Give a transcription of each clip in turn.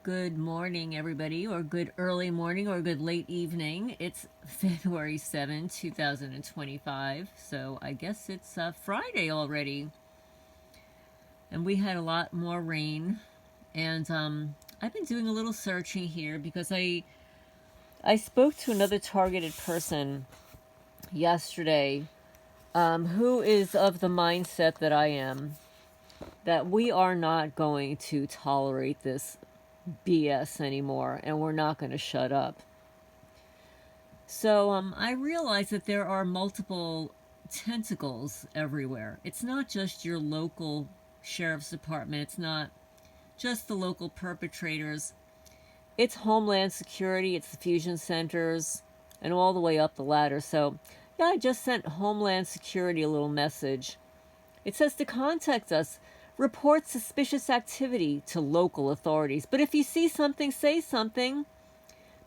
Good morning, everybody, or good early morning, or good late evening. It's February 7, 2025, so I guess it's Friday already. And we had a lot more rain, and I've been doing a little searching here because I spoke to another targeted person yesterday who is of the mindset that I am, that we are not going to tolerate this BS anymore, and we're not going to shut up. So I realize that there are multiple tentacles everywhere. It's not just your local sheriff's department. It's not just the local perpetrators. It's Homeland Security, it's the fusion centers, and all the way up the ladder. So yeah, I just sent Homeland Security a little message. It says to contact us. Report suspicious activity to local authorities. But if you see something, say something.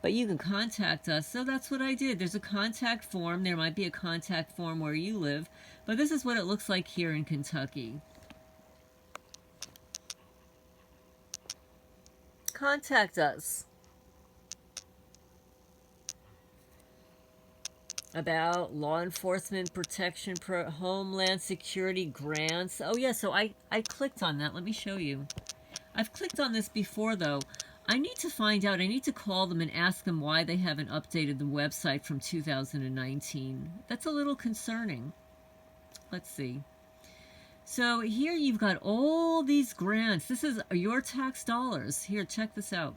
But you can contact us. So that's what I did. There's a contact form. There might be a contact form where you live. But this is what it looks like here in Kentucky. Contact us about law enforcement protection, Homeland Security grants. Oh yeah, so I clicked on that. Let me show you. I've clicked on this before though. I need to find out. I need to call them and ask them why they haven't updated the website from 2019. That's a little concerning. Let's see. So here you've got all these grants. This is your tax dollars. Here, check this out.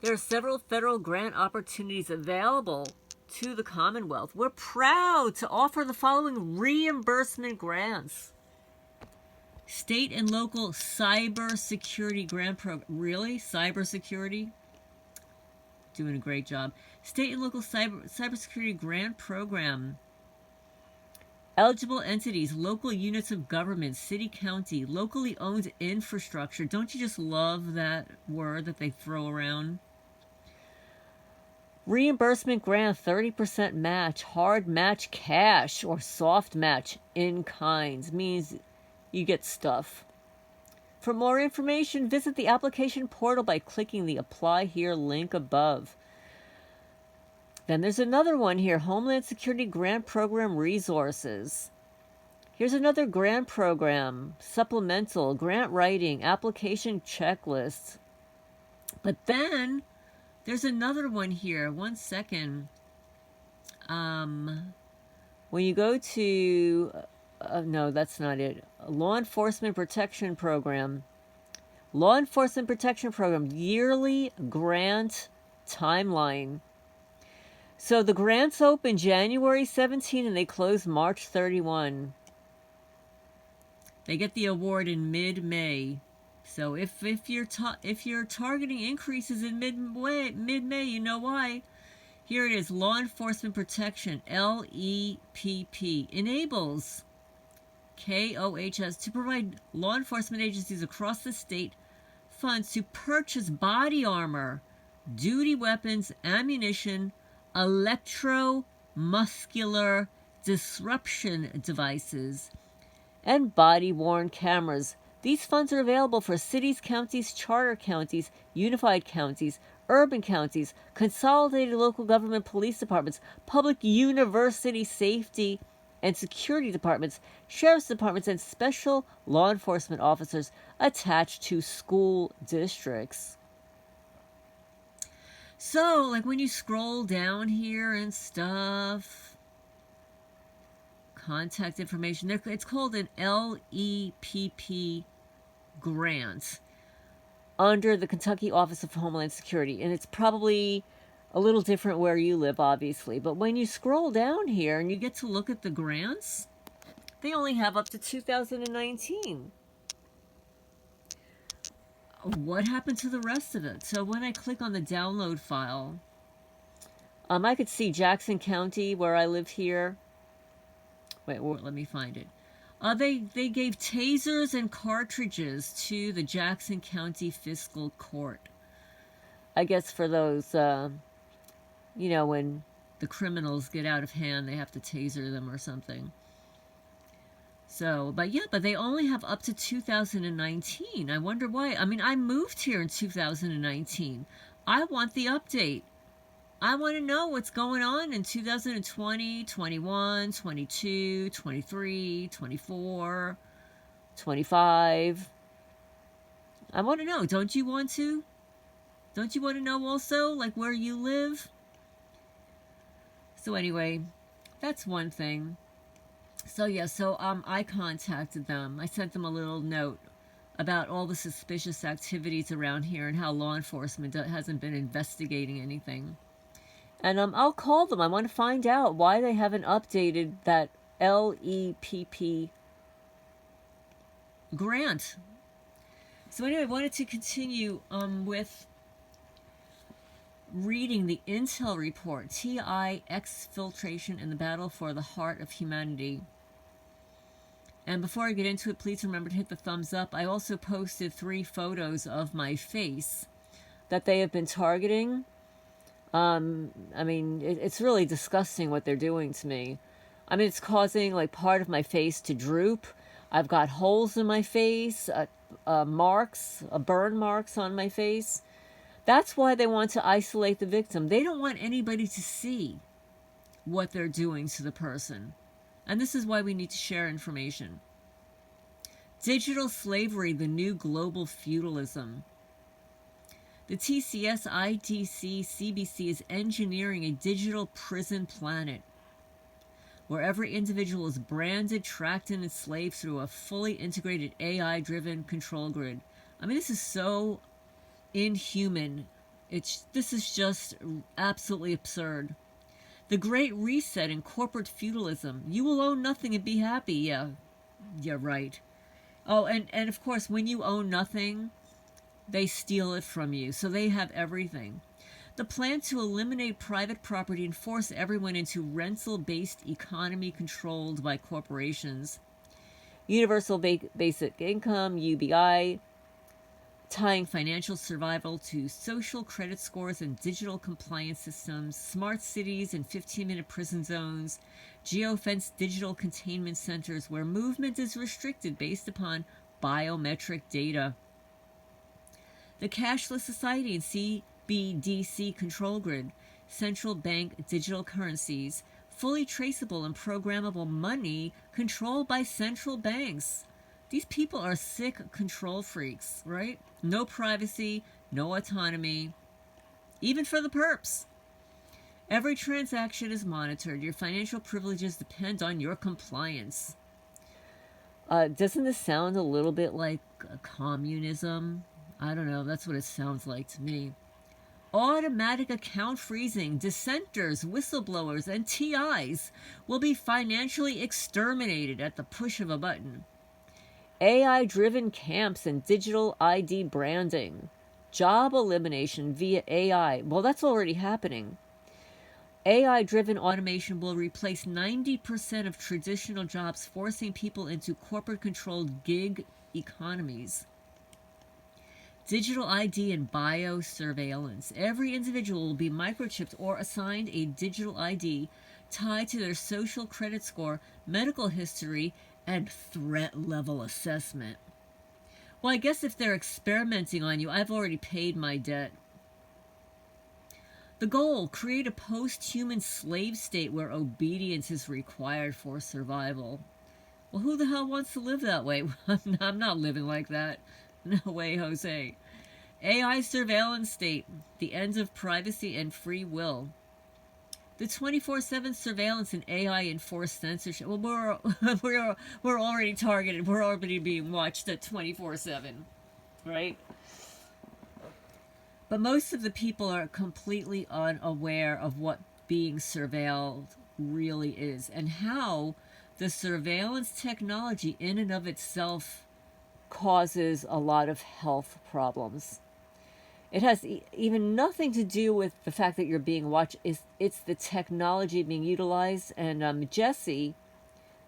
There are several federal grant opportunities available to the Commonwealth. We're proud to offer the following reimbursement grants. State and local cybersecurity grant program. Really? Cybersecurity? Doing a great job. State and local cybersecurity grant program. Eligible entities, local units of government, city, county, locally owned infrastructure. Don't you just love that word that they throw around? Reimbursement grant, 30% match, hard match cash, or soft match in kinds. Means you get stuff. For more information, visit the application portal by clicking the Apply Here link above. Then there's another one here, Homeland Security Grant Program Resources. Here's another grant program, supplemental, grant writing, application checklist. But then there's another one here. One second. When you go to, no, that's not it. Law Enforcement Protection Program. Law Enforcement Protection Program, yearly grant timeline. So the grants open January 17 and they close March 31. They get the award in mid-May. So if you're targeting increases in mid-May, you know why. Here it is, Law Enforcement Protection, LEPP, enables KOHS to provide law enforcement agencies across the state funds to purchase body armor, duty weapons, ammunition, electromuscular disruption devices, and body-worn cameras. These funds are available for cities, counties, charter counties, unified counties, urban counties, consolidated local government police departments, public university safety and security departments, sheriff's departments, and special law enforcement officers attached to school districts. So, like when you scroll down here and stuff, contact information, it's called an LEPP grant under the Kentucky Office of Homeland Security. And it's probably a little different where you live, obviously. But when you scroll down here and you get to look at the grants, they only have up to 2019. What happened to the rest of it? So when I click on the download file, I could see Jackson County, where I live here. Wait, let me find it. They gave tasers and cartridges to the Jackson County Fiscal Court. I guess for those, when the criminals get out of hand, they have to taser them or something. So, but yeah, but they only have up to 2019. I wonder why. I mean, I moved here in 2019. I want the update. I want to know what's going on in 2020, 21, 22, 23, 24, 25. I want to know. Don't you want to? Don't you want to know also, like, where you live? So anyway, that's one thing. So yeah, I contacted them. I sent them a little note about all the suspicious activities around here and how law enforcement hasn't been investigating anything. And I'll call them. I want to find out why they haven't updated that LEPP grant. So anyway, I wanted to continue with reading the Intel report, TI Exfiltration in the Battle for the Heart of Humanity. And before I get into it, please remember to hit the thumbs up. I also posted 3 photos of my face that they have been targeting. I mean, it's really disgusting what they're doing to me. I mean, it's causing like part of my face to droop. I've got holes in my face, marks, burn marks on my face. That's why they want to isolate the victim. They don't want anybody to see what they're doing to the person. And this is why we need to share information. Digital slavery, the new global feudalism. The TCS ITC CBC is engineering a digital prison planet where every individual is branded, tracked, and enslaved through a fully integrated AI-driven control grid. I mean, this is so inhuman. This is just absolutely absurd. The Great Reset in corporate feudalism. You will own nothing and be happy. Yeah, right. Oh, and of course, when you own nothing, they steal it from you. So they have everything. The plan to eliminate private property and force everyone into rental-based economy controlled by corporations. Universal Basic Income, UBI, tying financial survival to social credit scores and digital compliance systems, smart cities and 15-minute prison zones, geofenced digital containment centers where movement is restricted based upon biometric data. The cashless society and CBDC control grid, central bank digital currencies, fully traceable and programmable money controlled by central banks. These people are sick control freaks, right? No privacy, no autonomy, even for the perps. Every transaction is monitored. Your financial privileges depend on your compliance. Doesn't this sound a little bit like communism? I don't know. That's what it sounds like to me. Automatic account freezing. Dissenters, whistleblowers, and TIs will be financially exterminated at the push of a button. AI-driven camps and digital ID branding. Job elimination via AI. Well, that's already happening. AI-driven automation will replace 90% of traditional jobs, forcing people into corporate-controlled gig economies. Digital ID and biosurveillance. Every individual will be microchipped or assigned a digital ID tied to their social credit score, medical history, and threat level assessment. Well, I guess if they're experimenting on you, I've already paid my debt. The goal, create a post-human slave state where obedience is required for survival. Well, who the hell wants to live that way? I'm not living like that. No way, Jose. AI surveillance state, the end of privacy and free will. The 24/7 surveillance and AI-enforced censorship. Well, we're already targeted. We're already being watched at 24/7, right? But most of the people are completely unaware of what being surveilled really is and how the surveillance technology in and of itself causes a lot of health problems. It has even nothing to do with the fact that you're being watched. It's the technology being utilized. And Jesse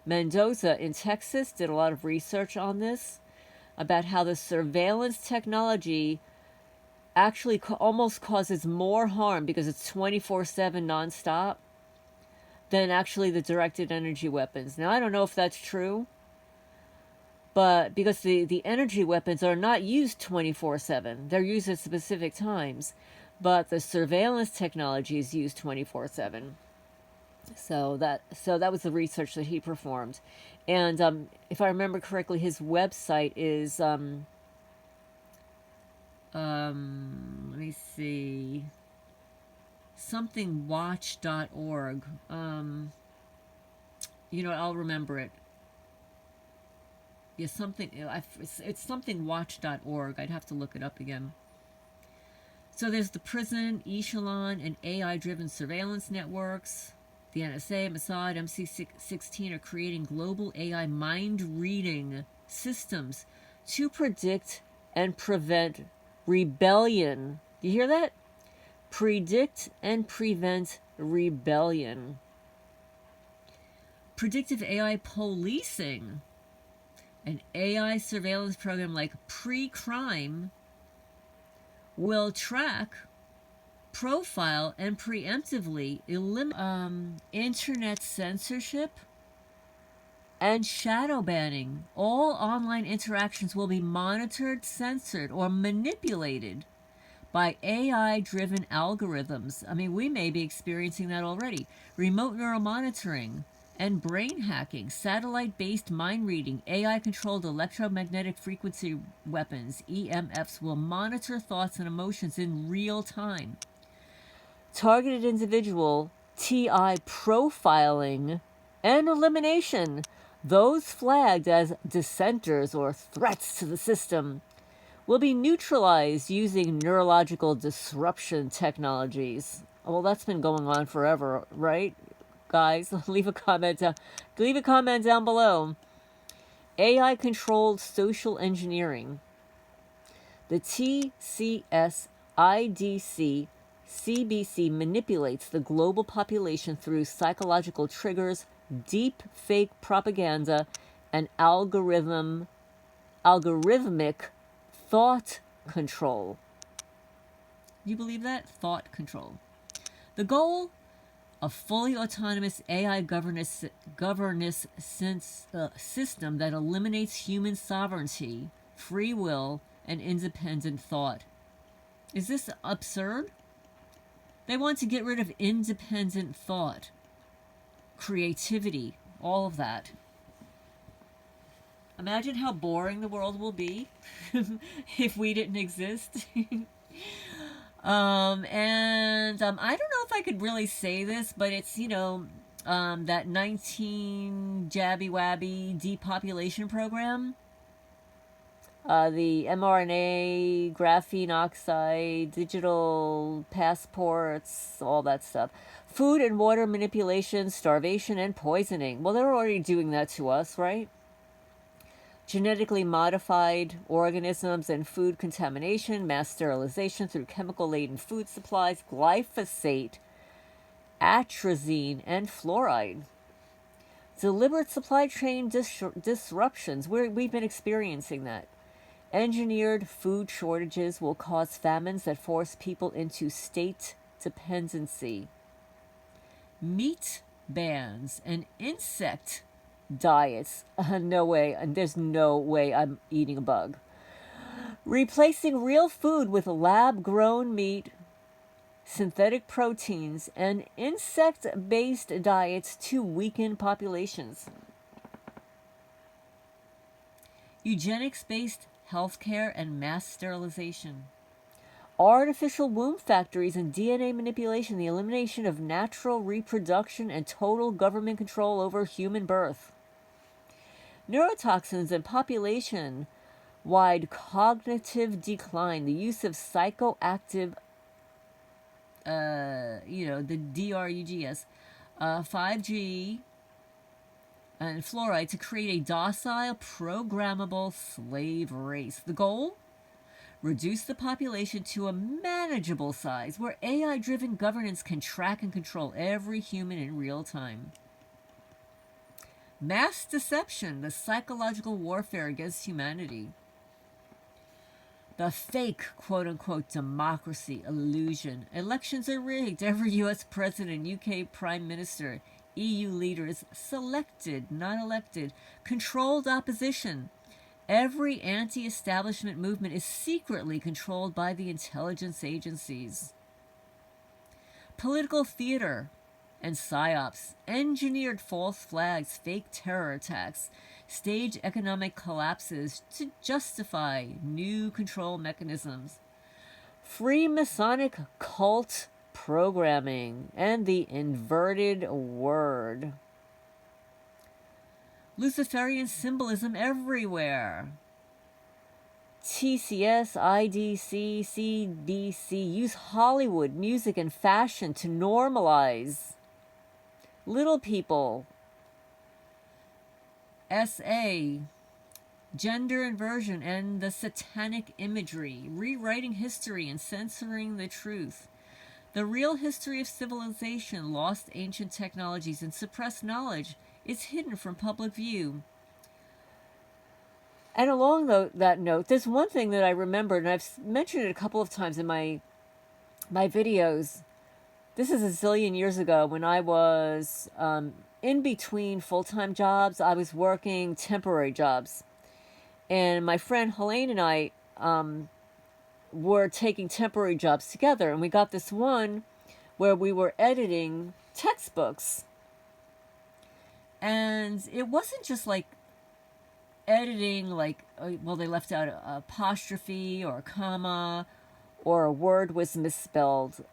Mendoza in Texas did a lot of research on this, about how the surveillance technology actually almost causes more harm because it's 24/7 nonstop than actually the directed energy weapons. Now, I don't know if that's true, But because the energy weapons are not used 24/7, they're used at specific times. But the surveillance technology is used 24/7. So that was the research that he performed. And if I remember correctly, his website is let me see, somethingwatch.org. I'll remember it. Yeah, it's somethingwatch.org. I'd have to look it up again. So there's the prison, echelon, and AI-driven surveillance networks. The NSA, Mossad, MC16 are creating global AI mind-reading systems to predict and prevent rebellion. You hear that? Predict and prevent rebellion. Predictive AI policing. An AI surveillance program like pre-crime will track, profile, and preemptively eliminate internet censorship and shadow banning. All online interactions will be monitored, censored, or manipulated by AI-driven algorithms. I mean, we may be experiencing that already. Remote neural monitoring and brain hacking, satellite-based mind reading, AI-controlled electromagnetic frequency weapons, EMFs, will monitor thoughts and emotions in real time. Targeted individual, TI profiling and elimination. Those flagged as dissenters or threats to the system will be neutralized using neurological disruption technologies. Well, that's been going on forever, right? Guys, leave a comment down below. AI controlled social engineering. The TCS IDC CBC manipulates the global population through psychological triggers, deep fake propaganda, and algorithmic thought control. You believe that? Thought control. The goal: a fully autonomous AI governance system that eliminates human sovereignty, free will, and independent thought. Is this absurd? They want to get rid of independent thought, creativity, all of that. Imagine how boring the world will be if we didn't exist. I don't know if I could really say this, but it's, that 19 Jabby Wabby depopulation program. The mRNA, graphene oxide, digital passports, all that stuff. Food and water manipulation, starvation, and poisoning. Well, they're already doing that to us, right? Genetically modified organisms and food contamination, mass sterilization through chemical-laden food supplies, glyphosate, atrazine, and fluoride. Deliberate supply chain disruptions. We've been experiencing that. Engineered food shortages will cause famines that force people into state dependency. Meat bans and insect diets. No way. There's no way I'm eating a bug. Replacing real food with lab-grown meat, synthetic proteins, and insect-based diets to weaken populations. Eugenics-based healthcare and mass sterilization. Artificial womb factories and DNA manipulation, the elimination of natural reproduction, and total government control over human birth. Neurotoxins and population-wide cognitive decline, the use of psychoactive, the DRUGs, 5G, and fluoride to create a docile, programmable slave race. The goal? Reduce the population to a manageable size where AI-driven governance can track and control every human in real time. Mass deception, the psychological warfare against humanity. The fake, quote-unquote, democracy illusion. Elections are rigged. Every U.S. president, UK prime minister, EU leader is selected, not elected. Controlled opposition. Every anti-establishment movement is secretly controlled by the intelligence agencies. Political theater and psyops, engineered false flags, fake terror attacks, stage economic collapses to justify new control mechanisms. Freemasonic cult programming and the inverted word. Luciferian symbolism everywhere. TCS, IDC, CBC use Hollywood, music, and fashion to normalize little people. SA, gender inversion and the satanic imagery, rewriting history and censoring the truth. The real history of civilization, lost ancient technologies, and suppressed knowledge is hidden from public view. And along that note, there's one thing that I remembered, and I've mentioned it a couple of times in my videos. This is a zillion years ago when I was in between full-time jobs. I was working temporary jobs. And my friend Helene and I were taking temporary jobs together. And we got this one where we were editing textbooks. And it wasn't just like editing, like, well, they left out an apostrophe or a comma or a word was misspelled.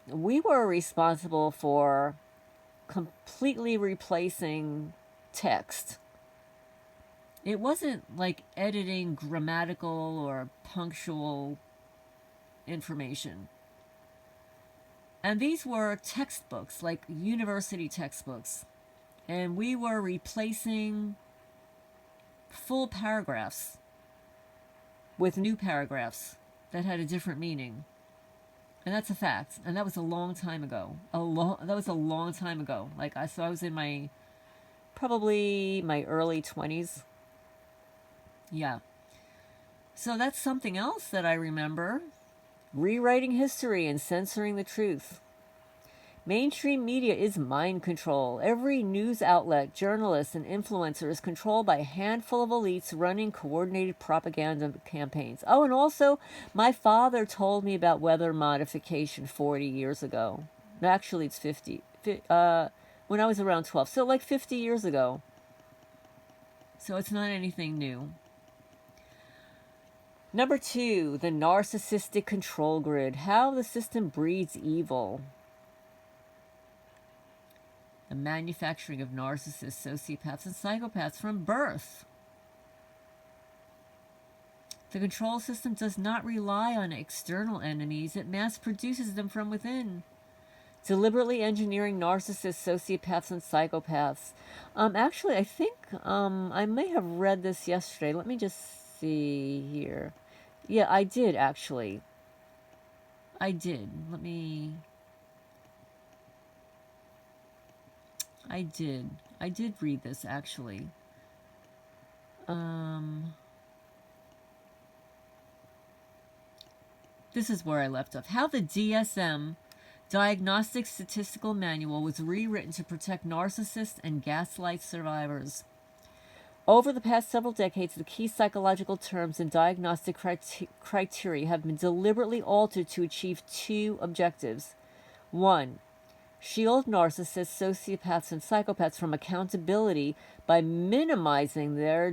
We were responsible for completely replacing text. It wasn't like editing grammatical or punctual information. And these were textbooks, like university textbooks. And we were replacing full paragraphs with new paragraphs that had a different meaning. And that's a fact. And that was a long time ago. That was a long time ago. So I was in probably my early 20s. Yeah. So that's something else that I remember. Rewriting history and censoring the truth. Mainstream media is mind control. Every news outlet, journalist, and influencer is controlled by a handful of elites running coordinated propaganda campaigns. Oh, and also, my father told me about weather modification 40 years ago. Actually, it's 50. When I was around 12. So, like 50 years ago. So, it's not anything new. Number 2, the narcissistic control grid. How the system breeds evil. The manufacturing of narcissists, sociopaths, and psychopaths from birth. The control system does not rely on external enemies. It mass produces them from within. Deliberately engineering narcissists, sociopaths, and psychopaths. Actually, I think I may have read this yesterday. Let me just see here. Yeah, I did, actually. I did. I did read this, actually. This is where I left off. How the DSM, Diagnostic Statistical Manual, was rewritten to protect narcissists and gaslight survivors. Over the past several decades, the key psychological terms and diagnostic criteria have been deliberately altered to achieve 2 objectives. 1. Shield narcissists, sociopaths, and psychopaths from accountability by minimizing their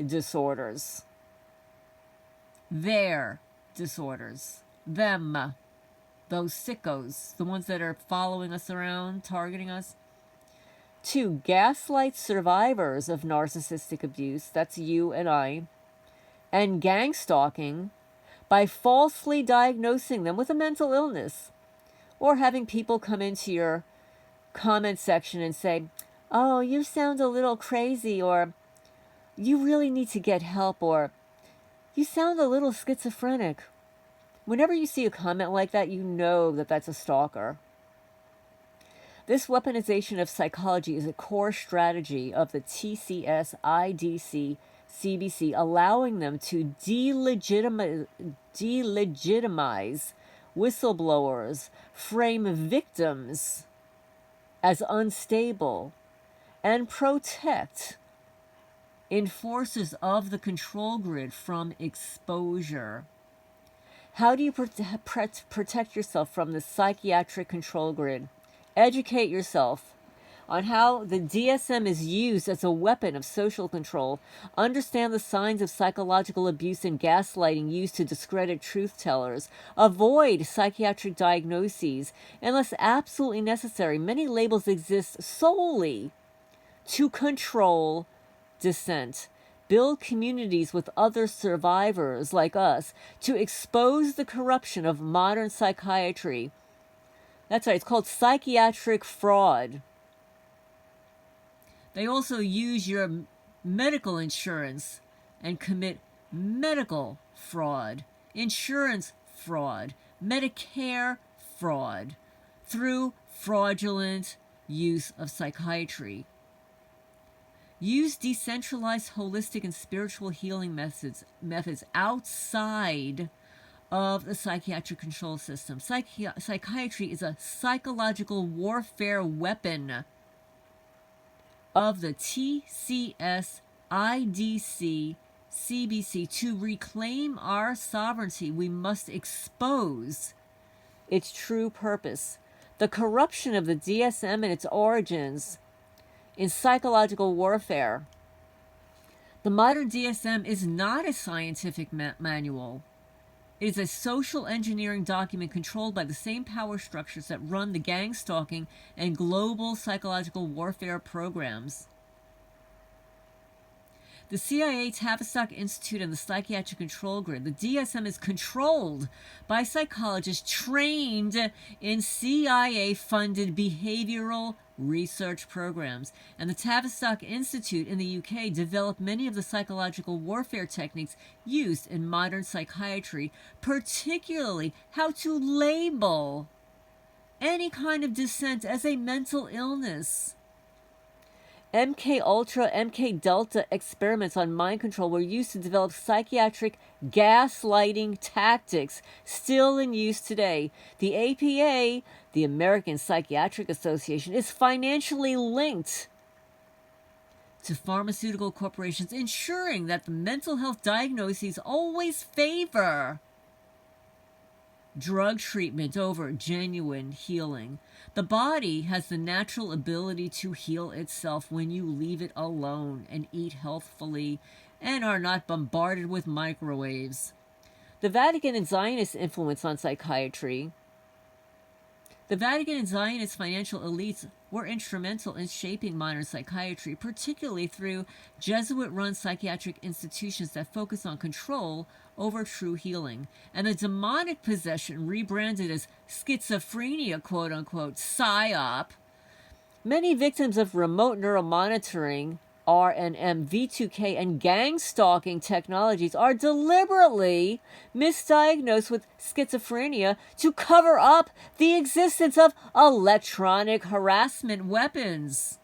disorders. Their disorders. Them. Those sickos. The ones that are following us around, targeting us. 2. Gaslight survivors of narcissistic abuse. That's you and I. And gang stalking by falsely diagnosing them with a mental illness. Or having people come into your comment section and say, oh, you sound a little crazy, or you really need to get help, or you sound a little schizophrenic. Whenever you see a comment like that, you know that that's a stalker. This weaponization of psychology is a core strategy of the TCS, IDC, CBC, allowing them to delegitimize whistleblowers, frame victims as unstable, and protect enforcers of the control grid from exposure. How do you protect yourself from the psychiatric control grid? Educate yourself on how the DSM is used as a weapon of social control. Understand the signs of psychological abuse and gaslighting used to discredit truth tellers. Avoid psychiatric diagnoses unless absolutely necessary. Many labels exist solely to control dissent. Build communities with other survivors like us to expose the corruption of modern psychiatry. That's right, it's called psychiatric fraud. They also use your medical insurance and commit medical fraud, insurance fraud, Medicare fraud through fraudulent use of psychiatry. Use decentralized, holistic, and spiritual healing methods outside of the psychiatric control system. Psychiatry is a psychological warfare weapon of the TCS, IDC, CBC. To reclaim our sovereignty, we must expose its true purpose. The corruption of the DSM and its origins in psychological warfare. The modern DSM is not a scientific manual. It is a social engineering document controlled by the same power structures that run the gang stalking and global psychological warfare programs. The CIA, Tavistock Institute, and the Psychiatric Control Grid. The DSM is controlled by psychologists trained in CIA-funded behavioral research programs. And the Tavistock Institute in the UK developed many of the psychological warfare techniques used in modern psychiatry, particularly how to label any kind of dissent as a mental illness. MK Ultra, MK Delta experiments on mind control were used to develop psychiatric gaslighting tactics still in use today. The APA, the American Psychiatric Association, is financially linked to pharmaceutical corporations, ensuring that the mental health diagnoses always favor drug treatment over genuine healing. The body has the natural ability to heal itself when you leave it alone and eat healthfully and are not bombarded with microwaves. The Vatican and Zionist influence on psychiatry. The Vatican and Zionist financial elites were instrumental in shaping modern psychiatry, particularly through Jesuit-run psychiatric institutions that focus on control over true healing, and the demonic possession rebranded as schizophrenia, quote-unquote, psyop. Many victims of remote neuromonitoring, RNM, V2K, and gang stalking technologies are deliberately misdiagnosed with schizophrenia to cover up the existence of electronic harassment weapons.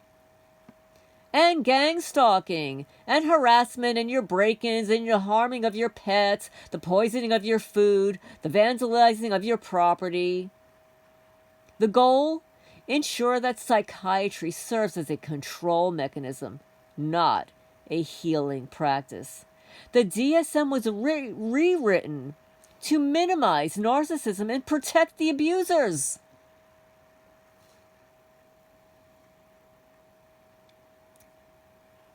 And gang stalking, and harassment, and your break-ins, and your harming of your pets, the poisoning of your food, the vandalizing of your property. The goal? Ensure that psychiatry serves as a control mechanism, not a healing practice. The DSM was rewritten to minimize narcissism and protect the abusers.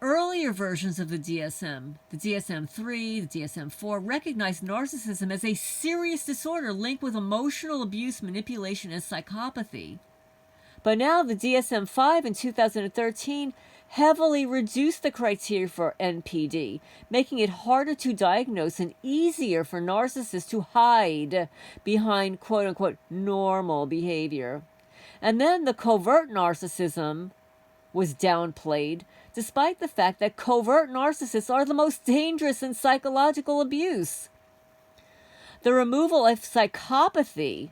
Earlier versions of the DSM-III, the DSM-IV, recognized narcissism as a serious disorder linked with emotional abuse, manipulation, and psychopathy. But now the DSM-V in 2013 heavily reduced the criteria for NPD, making it harder to diagnose and easier for narcissists to hide behind quote-unquote normal behavior. And then the covert narcissism was downplayed, despite the fact that covert narcissists are the most dangerous in psychological abuse. The removal of psychopathy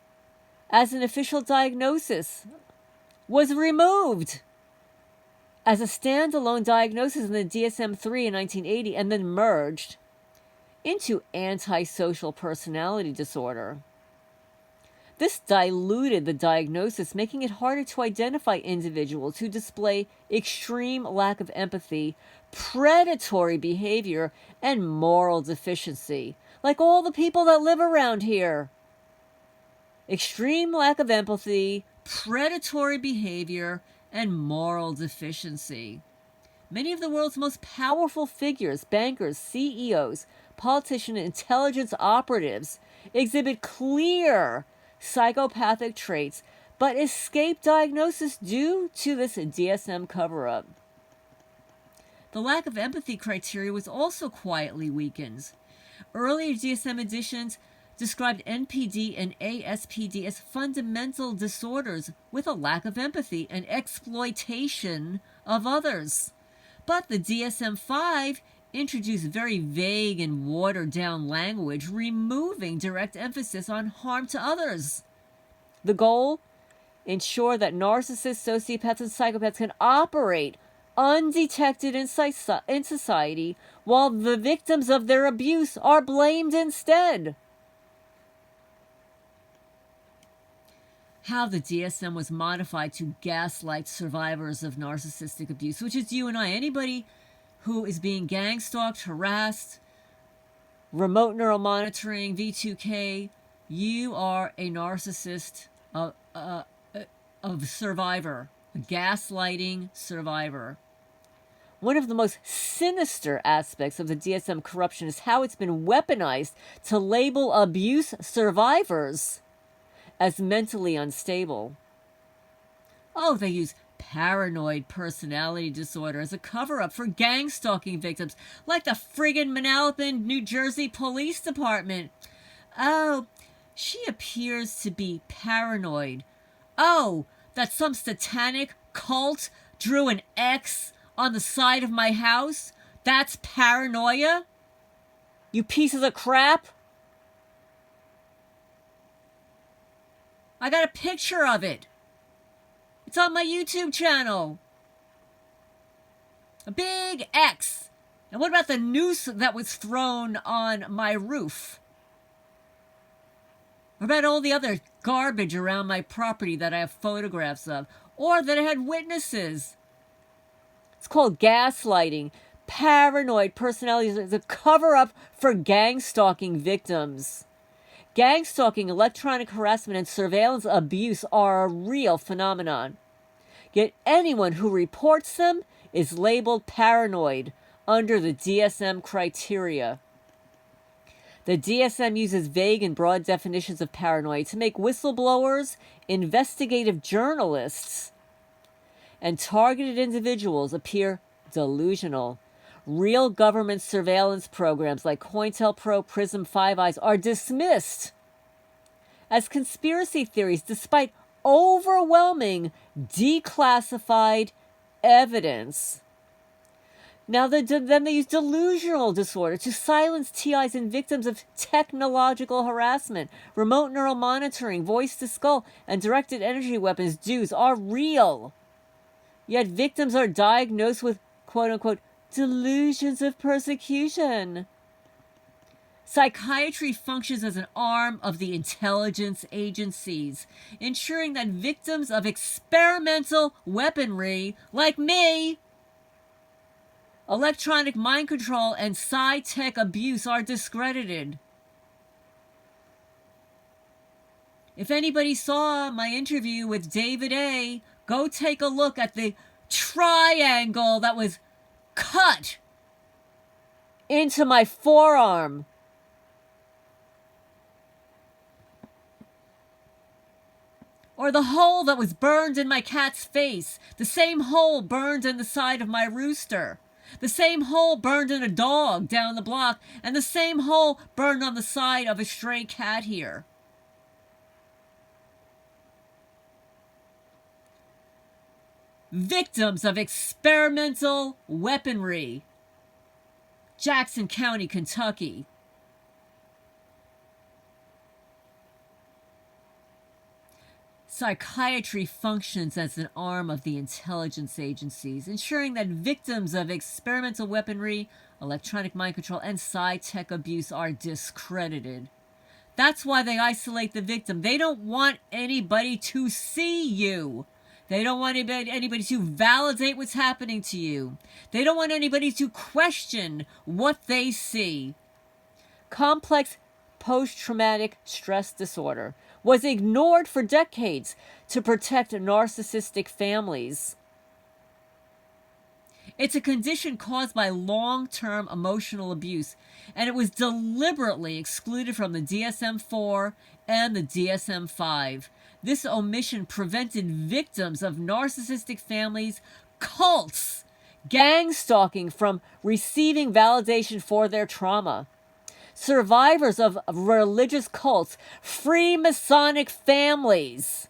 as an official diagnosis was removed as a standalone diagnosis in the DSM-III in 1980 and then merged into Antisocial Personality Disorder. This diluted the diagnosis, making it harder to identify individuals who display extreme lack of empathy, predatory behavior, and moral deficiency, like all the people that live around here. Extreme lack of empathy, predatory behavior, and moral deficiency. Many of the world's most powerful figures, bankers, CEOs, politicians, and intelligence operatives, exhibit clear psychopathic traits, but escape diagnosis due to this DSM cover-up. The lack of empathy criteria was also quietly weakened. Earlier DSM editions described NPD and ASPD as fundamental disorders with a lack of empathy and exploitation of others. But the DSM-V introduced very vague and watered-down language, removing direct emphasis on harm to others. The goal? Ensure that narcissists, sociopaths, and psychopaths can operate undetected in society, while the victims of their abuse are blamed instead. How the DSM was modified to gaslight survivors of narcissistic abuse, which is you and I. Anybody who is being gang-stalked, harassed, remote neural monitoring, V2K, you are a narcissist of survivor, a gaslighting survivor. One of the most sinister aspects of the DSM corruption is how it's been weaponized to label abuse survivors as mentally unstable. Oh, they use paranoid personality disorder as a cover-up for gang-stalking victims, like the friggin' Manalapan, New Jersey Police Department. Oh, she appears to be paranoid. Oh, that some satanic cult drew an X on the side of my house? That's paranoia? You pieces of crap? I got a picture of it. It's on my YouTube channel. A big X. And what about the noose that was thrown on my roof? What about all the other garbage around my property that I have photographs of? Or that I had witnesses? It's called gaslighting. Paranoid personality is a cover-up for gang-stalking victims. Gang-stalking, electronic harassment, and surveillance abuse are a real phenomenon. Yet anyone who reports them is labeled paranoid under the DSM criteria. The DSM uses vague and broad definitions of paranoia to make whistleblowers, investigative journalists, and targeted individuals appear delusional. Real government surveillance programs like COINTELPRO, PRISM, Five Eyes are dismissed as conspiracy theories despite overwhelming declassified evidence. Now, then they use delusional disorder to silence TIs and victims of technological harassment. Remote neural monitoring, voice to skull, and directed energy weapons dues are real. Yet victims are diagnosed with, quote-unquote, delusions of persecution. Psychiatry functions as an arm of the intelligence agencies, ensuring that victims of experimental weaponry, like me, electronic mind control, and sci-tech abuse are discredited. If anybody saw my interview with David A., go take a look at the triangle that was cut into my forearm. Or the hole that was burned in my cat's face. The same hole burned in the side of my rooster. The same hole burned in a dog down the block. And the same hole burned on the side of a stray cat here. Victims of experimental weaponry. Jackson County, Kentucky. Psychiatry functions as an arm of the intelligence agencies, ensuring that victims of experimental weaponry, electronic mind control, and sci-tech abuse are discredited. That's why they isolate the victim. They don't want anybody to see you. They don't want anybody to validate what's happening to you. They don't want anybody to question what they see. Complex post-traumatic stress disorder was ignored for decades to protect narcissistic families. It's a condition caused by long-term emotional abuse, and it was deliberately excluded from the DSM-IV and the DSM-V. This omission prevented victims of narcissistic families, cults, gang stalking from receiving validation for their trauma. Survivors of religious cults, Freemasonic families,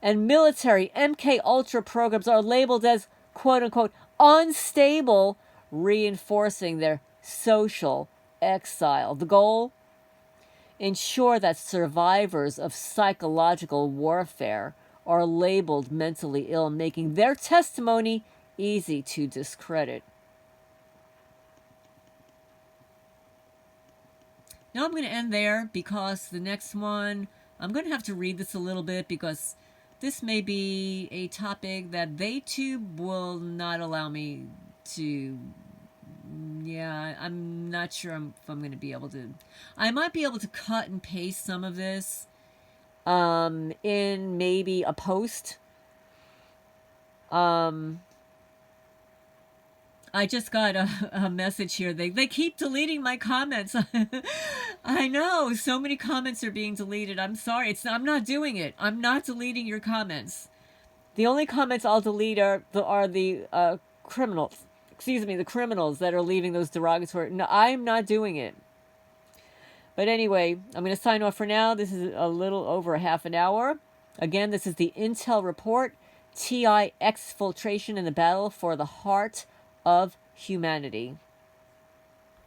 and military MK Ultra programs are labeled as quote-unquote unstable, reinforcing their social exile. The goal? Ensure that survivors of psychological warfare are labeled mentally ill, making their testimony easy to discredit. Now I'm going to end there because the next one, I'm going to have to read this a little bit because this may be a topic that they too will not allow me to. Yeah, I'm not sure if I'm going to be able to. I might be able to cut and paste some of this in maybe a post. I just got a message here. They keep deleting my comments. I know, so many comments are being deleted. I'm sorry. I'm not doing it. I'm not deleting your comments. The only comments I'll delete are the criminals. Excuse me, the criminals that are leaving those derogatory. No, I'm not doing it. But anyway, I'm going to sign off for now. This is a little over a half an hour. Again, this is the Intel Report, TI exfiltration in the battle for the heart of humanity.